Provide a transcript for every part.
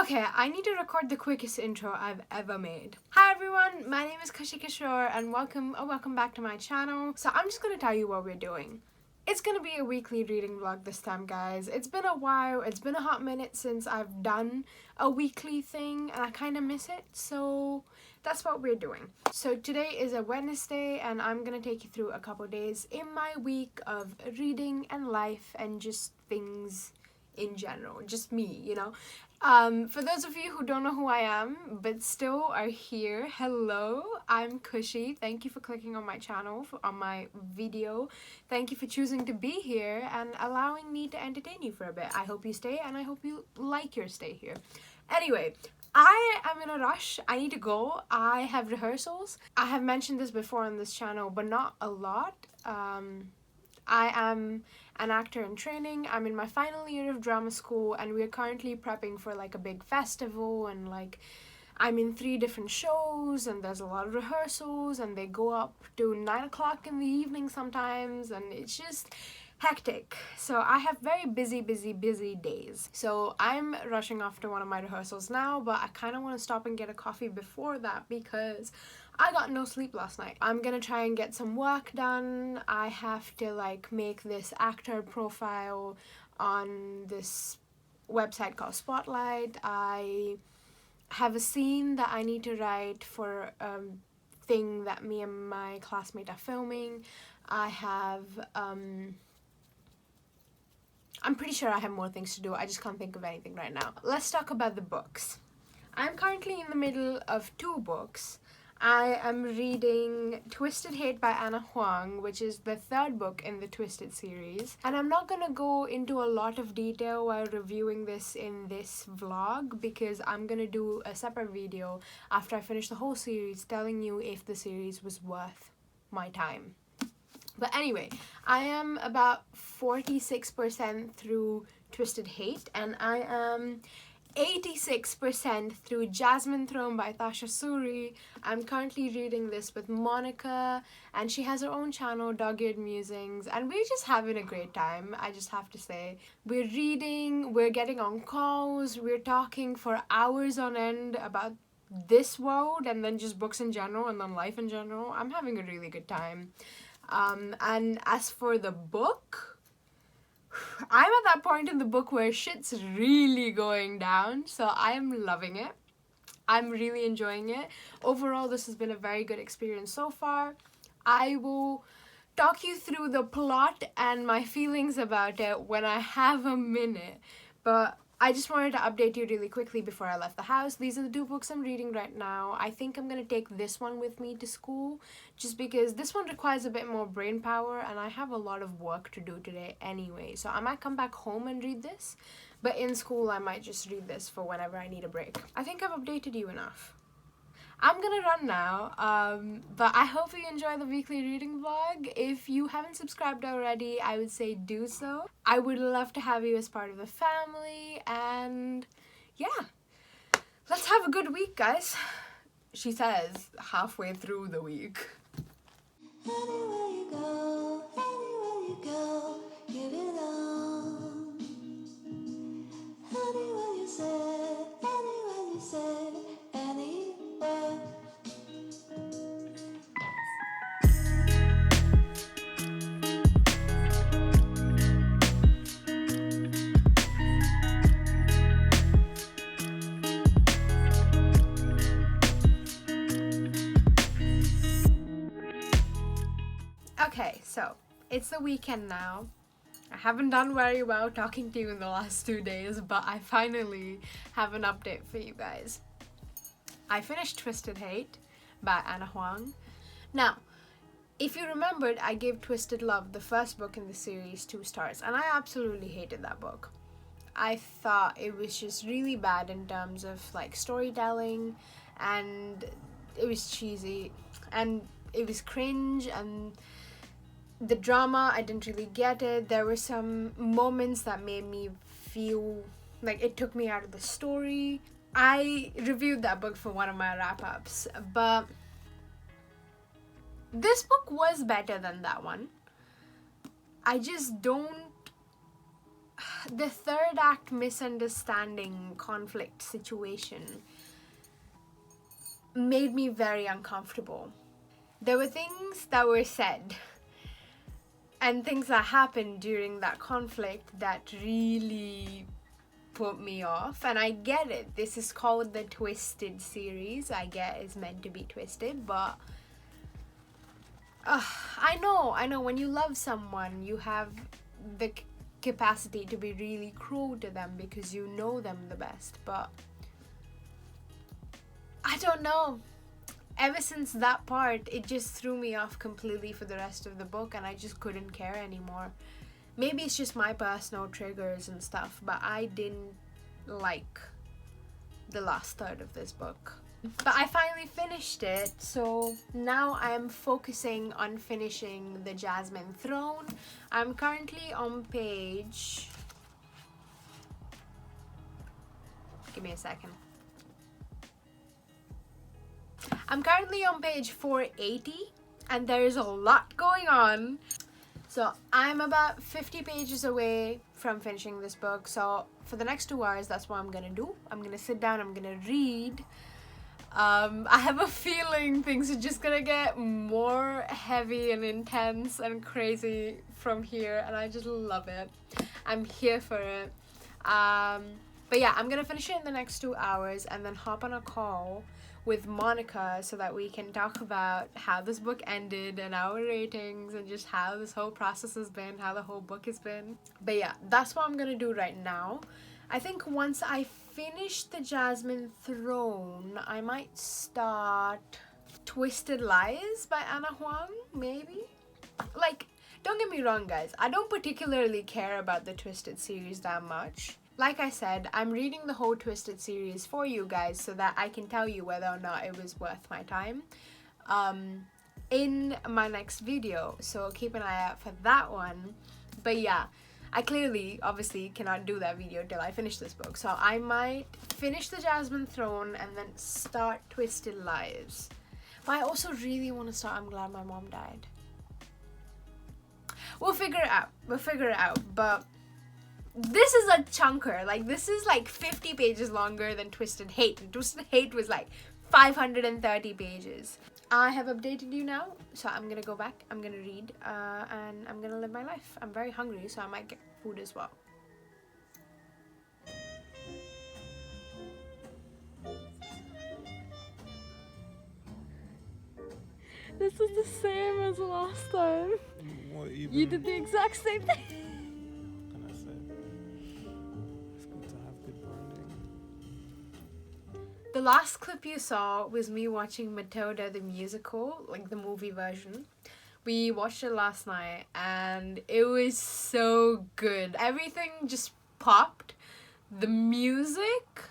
Okay, I need to record the quickest intro I've ever made. Hi everyone, my name is Khushi and welcome back to my channel. So I'm just gonna tell you what we're doing. It's gonna be a weekly reading vlog this time, guys. It's been a while, it's been a hot minute since I've done a weekly thing and I kind of miss it, so that's what we're doing. So today is a Wednesday and I'm gonna take you through a couple days in my week of reading and life and just things in general, just me, you know. For those of you who don't know who I am but still are here, hello, I'm Khushi. Thank you for clicking on my channel, on my video. Thank you for choosing to be here and allowing me to entertain you for a bit. I hope you stay and I hope you like your stay here. Anyway, I am in a rush. I need to go. I have rehearsals. I have mentioned this before on this channel, but not a lot. I am an actor in training. I'm in my final year of drama school and we're currently prepping for like a big festival, and like I'm in 3 different shows and there's a lot of rehearsals and they go up to 9 o'clock in the evening sometimes, and it's just hectic. So I have very busy days. So I'm rushing off to one of my rehearsals now, but I kind of want to stop and get a coffee before that because I got no sleep last night. I'm gonna try and get some work done. I have to like make this actor profile on this website called Spotlight. I have a scene that I need to write for a thing that me and my classmate are filming. I have I'm pretty sure I have more things to do. I just can't think of anything right now. Let's talk about the books. I'm currently in the middle of 2 books. I am reading Twisted Hate by Huang, which is the 3rd book in the Twisted series. And I'm not gonna go into a lot of detail while reviewing this in this vlog because I'm gonna do a separate video after I finish the whole series telling you if the series was worth my time. But anyway, I am about 46% through Twisted Hate and I am 86% through Jasmine Throne by Tasha Suri. I'm currently reading this with Monica and she has her own channel, Dog-Eared Musings, and we're just having a great time, I just have to say. We're reading, we're getting on calls, we're talking for hours on end about this world and then just books in general and then life in general. I'm having a really good time. And as for the book, I'm at that point in the book where shit's really going down, so I'm loving it. I'm really enjoying it. Overall, this has been a very good experience so far. I will talk you through the plot and my feelings about it when I have a minute, but I just wanted to update you really quickly before I left the house. These are the 2 books I'm reading right now. I think I'm gonna take this one with me to school just because this one requires a bit more brain power and I have a lot of work to do today anyway. So I might come back home and read this, but in school I might just read this for whenever I need a break. I think I've updated you enough. I'm gonna run now, but I hope you enjoy the weekly reading vlog. If you haven't subscribed already, I would say do so. I would love to have you as part of the family, and yeah, let's have a good week, guys. She says halfway through the week. Anywhere you go, give it on. Anywhere you said, anywhere. Okay, so it's the weekend now. I haven't done very well talking to you in the last 2 days, but I finally have an update for you guys. I finished Twisted Hate by Huang. Now, if you remembered, I gave Twisted Love, the 1st book in the series, 2 stars, and I absolutely hated that book. I thought it was just really bad in terms of like storytelling, and it was cheesy, and it was cringe, and the drama, I didn't really get it. There were some moments that made me feel like it took me out of the story. I reviewed that book for one of my wrap-ups, but this book was better than that one. I just don't the third act misunderstanding conflict situation made me very uncomfortable. There were things that were said and things that happened during that conflict that really put me off. And I get it, this is called the Twisted series. I get it's meant to be twisted, but I know when you love someone, you have the capacity to be really cruel to them because you know them the best. But I don't know, ever since that part, it just threw me off completely for the rest of the book, and I just couldn't care anymore. Maybe it's just my personal triggers and stuff, but I didn't like the last third of this book. But I finally finished it, so now I'm focusing on finishing the Jasmine throne. I'm currently on page... Give me a second. I'm currently on page 480, and there is a lot going on. So I'm about 50 pages away from finishing this book. So for the next 2 hours, that's what I'm gonna do. I'm gonna sit down, I'm gonna read. I have a feeling things are just gonna get more heavy and intense and crazy from here, and I just love it. I'm here for it. But yeah, I'm gonna finish it in the next 2 hours and then hop on a call with Monica so that we can talk about how this book ended and our ratings and just how this whole process has been, how the whole book has been. But yeah, that's what I'm gonna do right now. I think once I finish the Jasmine throne, I might start Twisted Lies by Anna Huang, maybe? Like, don't get me wrong, guys, I don't particularly care about the Twisted series that much. Like I said, I'm reading the whole Twisted series for you guys so that I can tell you whether or not it was worth my time in my next video, so keep an eye out for that one. But yeah, I clearly, obviously, cannot do that video till I finish this book, so I might finish the Jasmine throne and then start Twisted Lies. But I also really want to start I'm Glad My Mom Died. We'll figure it out, but this is a chunker. Like, this is like 50 pages longer than Twisted Hate, and Twisted Hate was like 530 pages. I have updated you now, so I'm gonna go back, I'm gonna read, and I'm gonna live my life. I'm very hungry, so I might get food as well. This is the same as last time. What even? You did the exact same thing. What can I say? It's good to have good bonding. The last clip you saw was me watching Matilda the musical, like the movie version. We watched it last night and it was so good. Everything just popped. The music,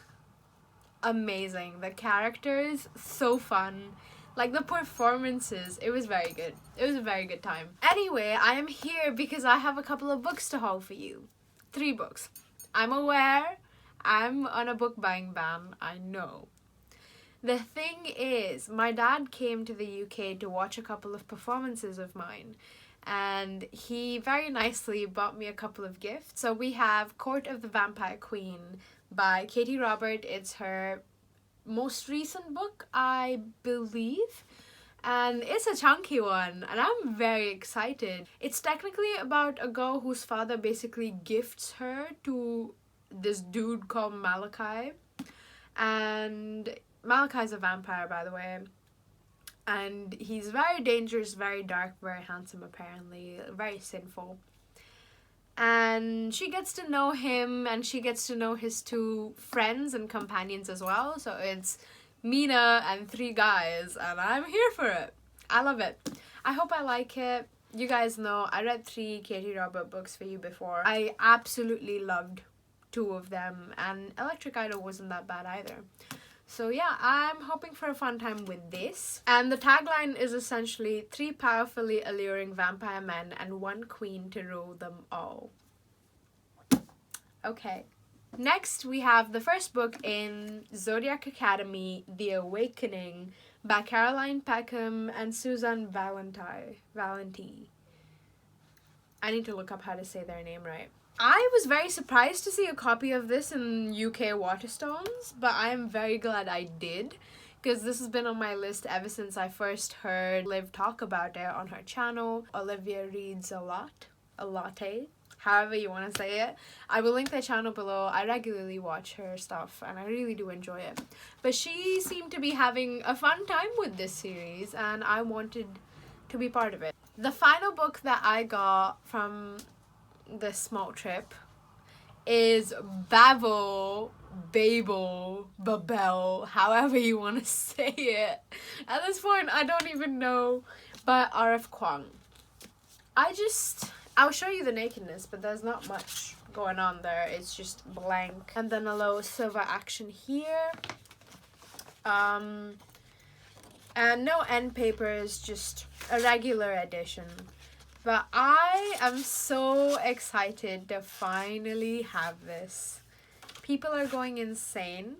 amazing. The characters, so fun. Like the performances, it was very good. It was a very good time. Anyway, I am here because I have a couple of books to haul for you. 3 books. I'm aware I'm on a book buying ban, I know. The thing is, my dad came to the UK to watch a couple of performances of mine, and he very nicely bought me a couple of gifts. So we have Court of the Vampire Queen by Katie Robert. It's her most recent book, I believe, and it's a chunky one, and I'm very excited. It's technically about a girl whose father basically gifts her to this dude called Malachi, and Malachi's a vampire, by the way, and he's very dangerous, very dark, very handsome apparently, very sinful. And she gets to know him, and she gets to know his 2 friends and companions as well. So it's Mina and 3 guys, and I'm here for it. I love it. I hope I like it. You guys know I read 3 Katie Robert books for you before. I absolutely loved 2 of them, and Electric Idol wasn't that bad either. So yeah, I'm hoping for a fun time with this. And the tagline is essentially 3 powerfully alluring vampire men and 1 queen to rule them all. Okay. Next, we have the first book in Zodiac Academy, The Awakening by Caroline Peckham and Susan Valenti. I need to look up how to say their name right. I was very surprised to see a copy of this in UK Waterstones, but I am very glad I did, because this has been on my list ever since I first heard Liv talk about it on her channel. Olivia reads a latte, however you want to say it. I will link the channel below. I regularly watch her stuff and I really do enjoy it. But she seemed to be having a fun time with this series and I wanted to be part of it. The final book that I got from this small trip is Babel, however you want to say it. At this point, I don't even know, by R.F. Huang. I'll show you the nakedness, but there's not much going on there. It's just blank. And then a little silver action here. And no end papers, just a regular edition. But I am so excited to finally have this. People are going insane.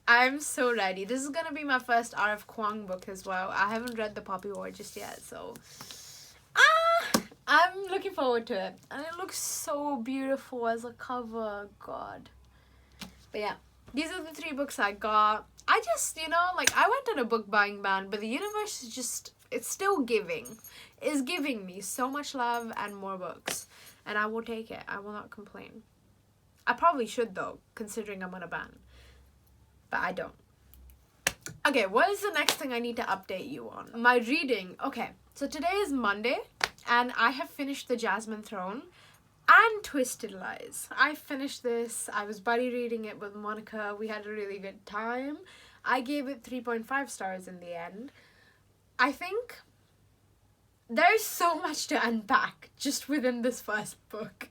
I'm so ready. This is gonna be my first R.F. Huang book as well. I haven't read The Poppy War just yet, so I'm looking forward to it. And it looks so beautiful as a cover. God. But yeah, these are the 3 books I got. I just, like, I went on a book buying ban, but the universe is just, it's still giving. It's giving me so much love and more books. And I will take it. I will not complain. I probably should, though, considering I'm on a ban. But I don't. Okay, what is the next thing I need to update you on? My reading. Okay, so today is Monday, and I have finished The Jasmine Throne and Twisted Lies. I finished this. I was buddy reading it with Monica. We had a really good time. I gave it 3.5 stars in the end. I think there's so much to unpack just within this first book.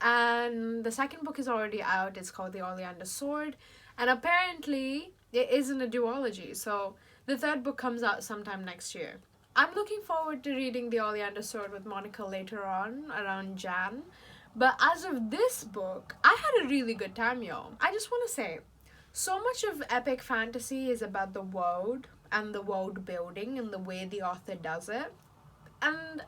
And the second book is already out. It's called The Oleander Sword. And apparently it isn't a duology. So the third book comes out sometime next year. I'm looking forward to reading The Oleander Sword with Monica later on, around Jan. But as of this book, I had a really good time, y'all. I just want to say, so much of epic fantasy is about the world and the world building and the way the author does it. And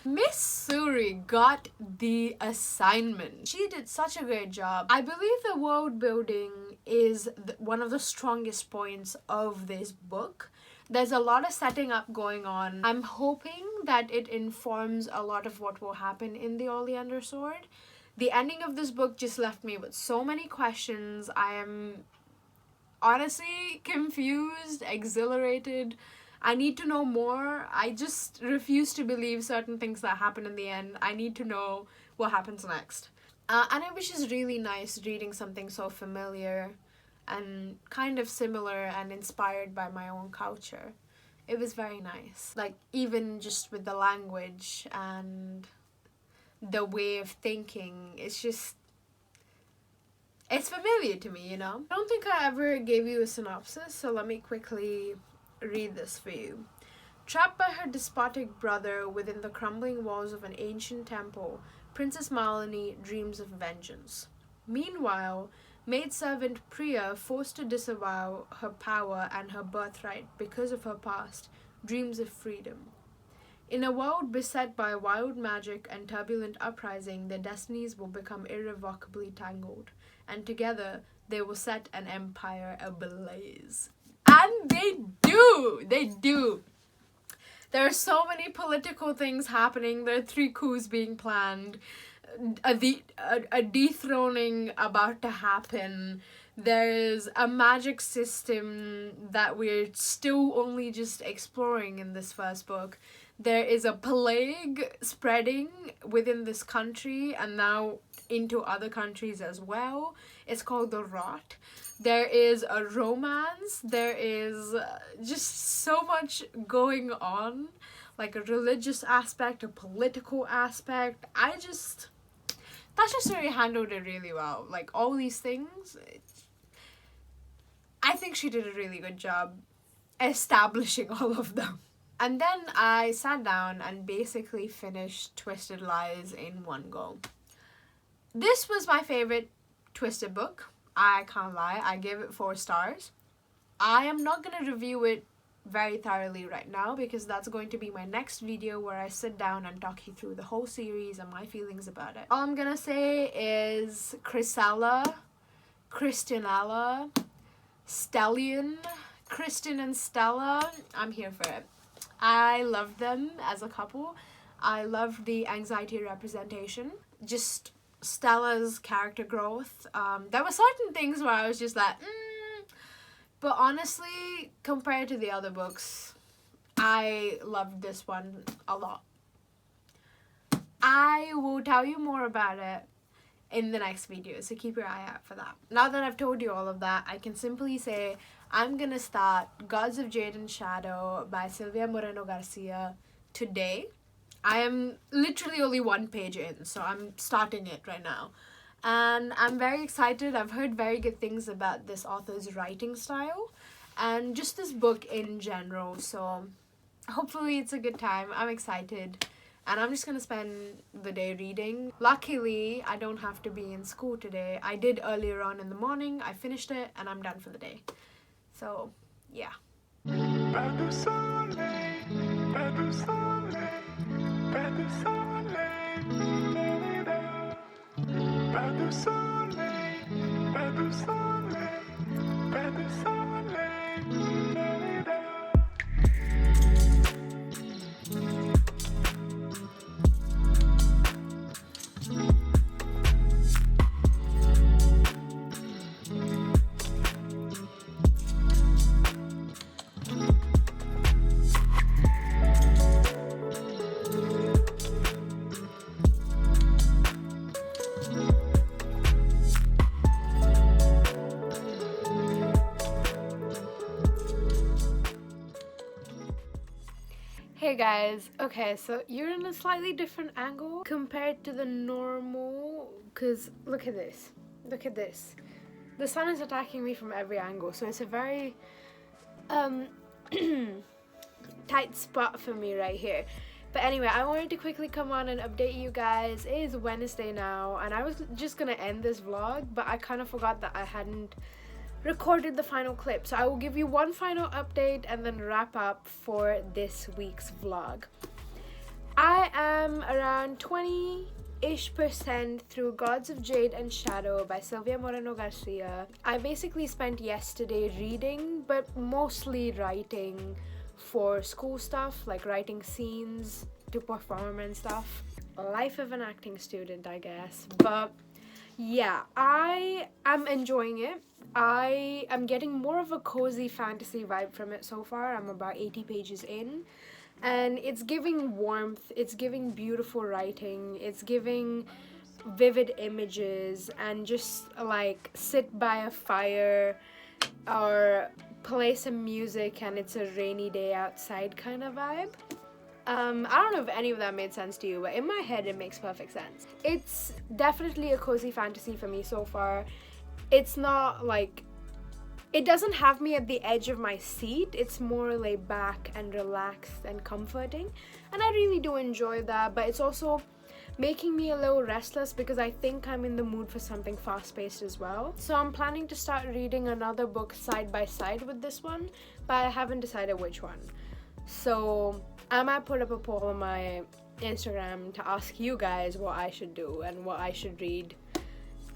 Miss Suri got the assignment. She did such a great job. I believe the world building is one of the strongest points of this book. There's a lot of setting up going on. I'm hoping that it informs a lot of what will happen in The Oleander Sword. The ending of this book just left me with so many questions. I am honestly confused, exhilarated. I need to know more. I just refuse to believe certain things that happen in the end. I need to know what happens next. And it was just really nice reading something so familiar and kind of similar and inspired by my own culture. It was very nice. Like, even just with the language and the way of thinking, it's familiar to me, I don't think I ever gave you a synopsis, so let me quickly read this for you. Trapped by her despotic brother within the crumbling walls of an ancient temple, Princess Malini dreams of vengeance. Meanwhile, maidservant Priya, forced to disavow her power and her birthright because of her past, dreams of freedom. In a world beset by wild magic and turbulent uprising, their destinies will become irrevocably tangled, and together they will set an empire ablaze. And they do! There are so many political things happening. There are 3 coups being planned. A dethroning about to happen. There's a magic system that we're still only just exploring in this first book. There is a plague spreading within this country and now into other countries as well. It's called the Rot. There is a romance. There is just so much going on. Like a religious aspect, a political aspect. Tasha Suri handled it really well. Like, all these things, I think she did a really good job establishing all of them. And then I sat down and basically finished Twisted Lies in one go. This was my favorite Twisted book. I can't lie. I gave it 4 stars. I am not going to review it very thoroughly right now, because that's going to be my next video where I sit down and talk you through the whole series and my feelings about it. All I'm gonna say is Chrysella, Christianella, Stellion, Kristen and Stella, I'm here for it. I love them as a couple. I love the anxiety representation. Just Stella's character growth. There were certain things where I was just like, but honestly, compared to the other books, I loved this one a lot. I will tell you more about it in the next video, so keep your eye out for that. Now that I've told you all of that, I can simply say I'm gonna start Gods of Jade and Shadow by Silvia Moreno-Garcia today. I am literally only one page in, so I'm starting it right now. And I'm very excited. I've heard very good things about this author's writing style and just this book in general. So hopefully it's a good time. I'm excited. And I'm just going to spend the day reading. Luckily, I don't have to be in school today. I did earlier on in the morning. I finished it and I'm done for the day. So, yeah. Hey guys, okay, so you're in a slightly different angle compared to the normal, because look at this, the sun is attacking me from every angle, so it's a very tight spot for me right here. But anyway, I wanted to quickly come on and update you guys. It is Wednesday now, and I was just gonna end this vlog, but I kind of forgot that I hadn't recorded the final clip, so I will give you one final update and then wrap up for this week's vlog. I am around 20-ish% through Gods of Jade and Shadow by Silvia Moreno-Garcia. I basically spent yesterday reading, but mostly writing for school stuff, like writing scenes to perform and stuff. Life of an acting student, I guess. But yeah, I am enjoying it. I am getting more of a cozy fantasy vibe from it so far. I'm about 80 pages in, and it's giving warmth, it's giving beautiful writing, it's giving vivid images, and just like sit by a fire or play some music and it's a rainy day outside kind of vibe. I don't know if any of that made sense to you, but in my head it makes perfect sense. It's definitely a cozy fantasy for me so far. It's not like, it doesn't have me at the edge of my seat. It's more laid back and relaxed and comforting, and I really do enjoy that. But it's also making me a little restless because I think I'm in the mood for something fast-paced as well. So I'm planning to start reading another book side by side with this one, but I haven't decided which one. So I might put up a poll on my Instagram to ask you guys what I should do and what I should read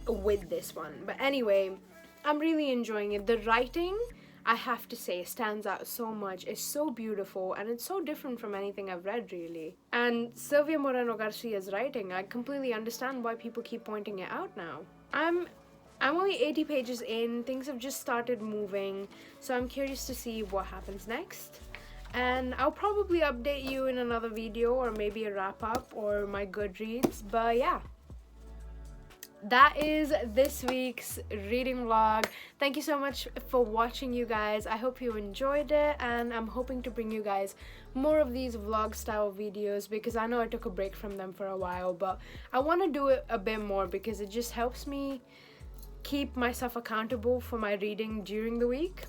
with this one. But anyway, I'm really enjoying it. The writing, I have to say, stands out so much. It's so beautiful and it's so different from anything I've read, really. And Silvia Moreno-Garcia's writing, I completely understand why people keep pointing it out now. I'm only 80 pages in. Things have just started moving, so I'm curious to see what happens next. And I'll probably update you in another video, or maybe a wrap up or my Goodreads. But yeah, that is this week's reading vlog. Thank you so much for watching, you guys. I hope you enjoyed it, and I'm hoping to bring you guys more of these vlog style videos, because I know I took a break from them for a while, but I want to do it a bit more because it just helps me keep myself accountable for my reading during the week.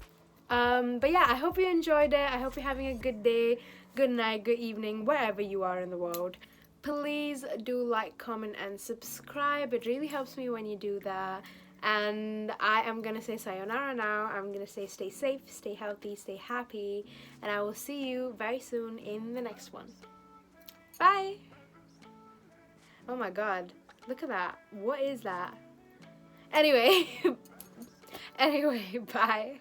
But yeah, I hope you enjoyed it. I hope you're having a good day, good night, good evening, wherever you are in the world. Please do like, comment, and subscribe. It really helps me when you do that. And I am gonna say sayonara now. I'm gonna say stay safe, stay healthy, stay happy, and I will see you very soon in the next one. Bye. Oh my god, look at that. What is that? Anyway, bye.